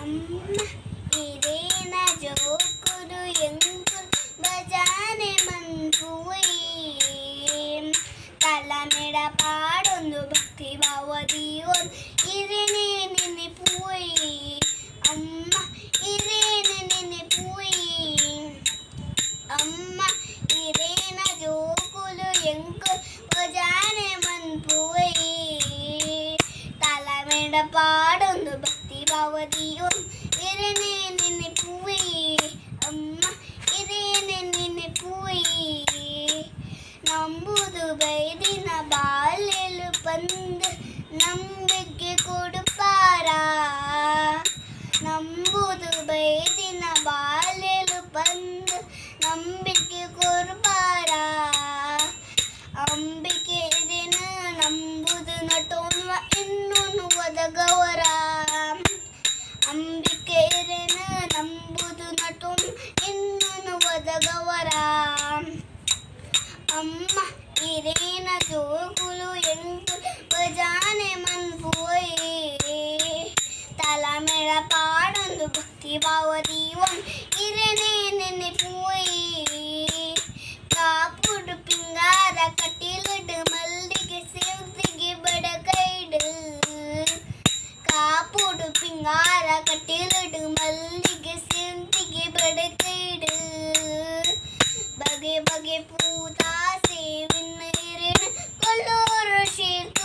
अम्मा इरेन जोकुरु एंकुल बजाने मंपुई ताला मेरा पाडोंदु भक्ति भावदियोन इरेने निने पुई अम्मा इरेने निने पुई अम्मा इरेन जोकुलु एंकुल बजाने मंपुई ताला मेरा पाडोंदु भक्ति भावदियोन इरेने निने पुई अम्मा इरेने निने पुई ನಂಬುದು ಬೈದಿನ ಬಾಲೆಲು ಬಂದು ನಂಬಿಕೆ ಕೊಡುಪಾರ ನಂಬುದು ಬೈದಿನ ಬಾಲೆಲು ಬಂದು ನಂಬಿಕೆ ಕೊಡುಪಾರ ಅಂಬಿಕೆ ದಿನ ನಂಬುದು ನಟೋನ್ವ ಇನ್ನೂ ಒದಗವರ ಅಂಬಿಕೆ ದಿನ ನಂಬುದು ನಟೋನ್ ಇನ್ನೂ ಒದಗವರ अम्मा इरेन जोकुलु एंकुल बजाने मंपुई ताला मेरा पाडोंदु भक्ति भावदियोन इरेने निने पुई कापुडु पिंगार कटिलुडु मल्लिगे सेवतिगे बडकैडु कापुडु पिंगार कटिलुडु मल्लिगे सेवतिगे बडकैडु बगे बगे पूता से विन्नेरिन कोल्लूर शीर्ष